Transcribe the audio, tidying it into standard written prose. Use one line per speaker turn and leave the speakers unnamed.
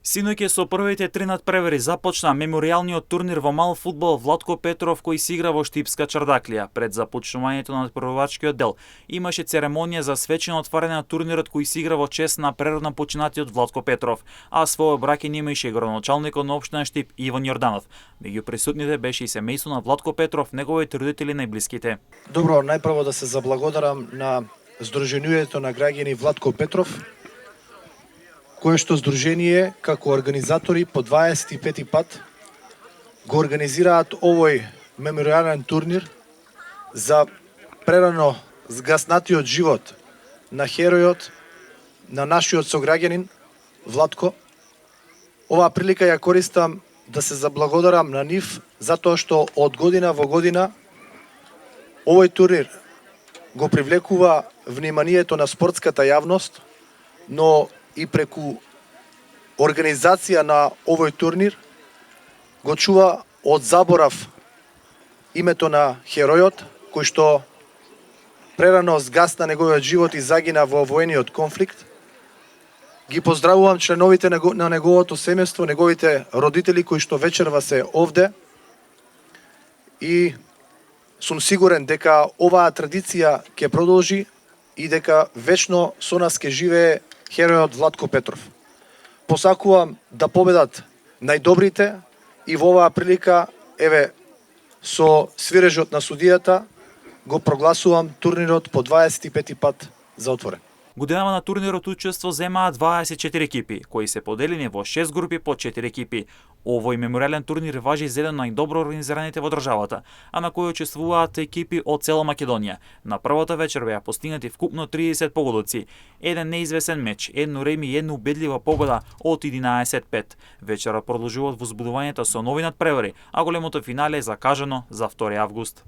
Синоќ со првите три надпревари започна меморијалниот турнир во мал фудбал Владко Петров кој си игра во Штипска Чардаклија. Пред започнувањето на надпреварачкиот дел имаше церемонија за свечено отварање на турнирот кој си игра во чест на природно починатиот Владко Петров, а своје обраќање имаше и градоначалникот на општина Штип Иван Јорданов. Меѓу присутните беше и семејство на Владко Петров, неговите родители и најблиските.
Добро, најпрво да се заблагодарам на Сдруженијето на граѓани Владко Петров, кое што здружение како организатори по 25 пат го организираат овој меморијален турнир за прерано згаснатиот живот на херојот, на нашиот сограѓанин Владко. Оваа прилика ја користам да се заблагодарам на нив затоа што од година во година овој турнир го привлекува вниманието на спортската јавност, но и преку организација на овој турнир го чува од заборав името на херојот кој што прерано згасна неговиот живот и загина во воениот конфликт. Ги поздравувам членовите на неговото семејство, неговите родители кои што вечерва се овде и сум сигурен дека оваа традиција ќе продолжи и дека вечно со нас ќе живее херојот Владко Петров. Посакувам да победат најдобрите и во оваа прилика, еве, со свирежот на судијата, го прогласувам турнирот по 25 пат за отворен.
Годинава на турнирот учество земаа 24 екипи, кои се поделени во 6 групи по 4 екипи. Овој меморијален турнир важи за еден најдобро организираните во државата, а на кој учествуваат екипи од цела Македонија. На првата вечер беа постигнати вкупно 30 погодоци, еден неизвесен меч, едно реми и една убедлива победа од 11-5. Вечерот продолжува возбудувањето со нови надпревари, а големото финале е закажано за 2 август.